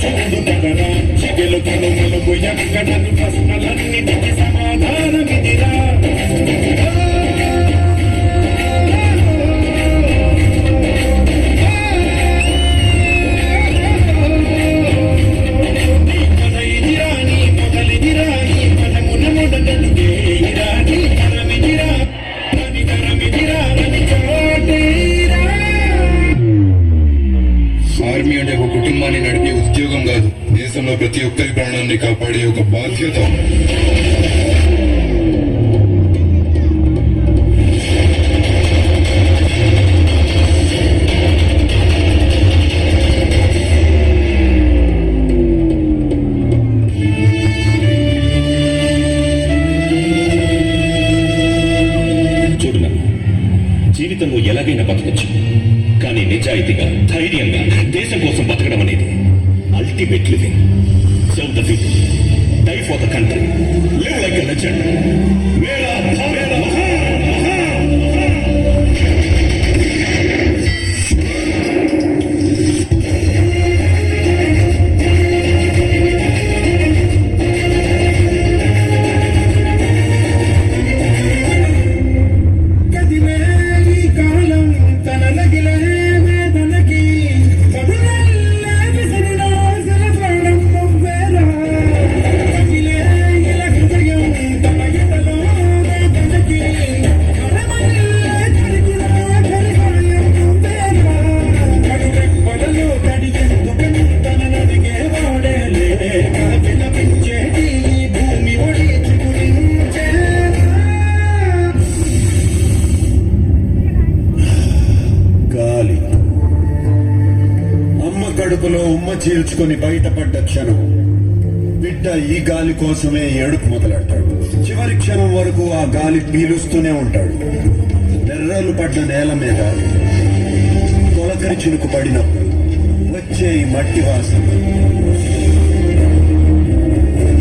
చూడు కదరా చిగెలు కనుమలుగు ఎక్కడను ప్రశ్నలన్నిటికి సమాధానమిదిరా ఆర్మీ అంటే ఒక కుటుంబాన్ని నడిపే ఉద్యోగం కాదు, దేశంలో ప్రతి ఒక్కరి ప్రాణాన్ని కాపాడే ఒక బాధ్యత. చూడు, జీవితంలో ఎలాగైనా బతకచ్చు, కానీ నిజాయితీగా ధైర్యంగా దేశం కోసం బతకడం అనేది ultimate living. Serve the people, die for the country, live like a legend. మేరా భారత్ మహాన్ మహాన్. కడుపులో ఉమ్మ చీల్చుకొని బయటపడ్డ క్షణం బిడ్డ ఈ గాలి కోసమే ఏడుపు మొదలెడతాడు. చివరి క్షణం వరకు ఆ గాలి పీలుస్తూనే ఉంటాడు. నెర్రలు పడ్డ నేల మీద తొలకరి చినుకు పడినప్పుడు వచ్చే ఈ మట్టి వాసన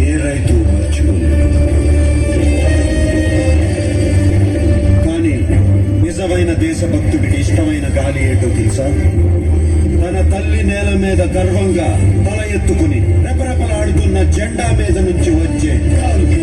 ఏ రైతు మర్చిపోలేడు. కానీ నిజమైన దేశభక్తుడికి ఇష్టమైన గాలి ఏంటో తెలుసా? తన తల్లి నేల మీద గర్వంగా తల ఎత్తుకుని రెపరెపలాడుతున్న జెండా మీద నుంచి వచ్చే గాలి.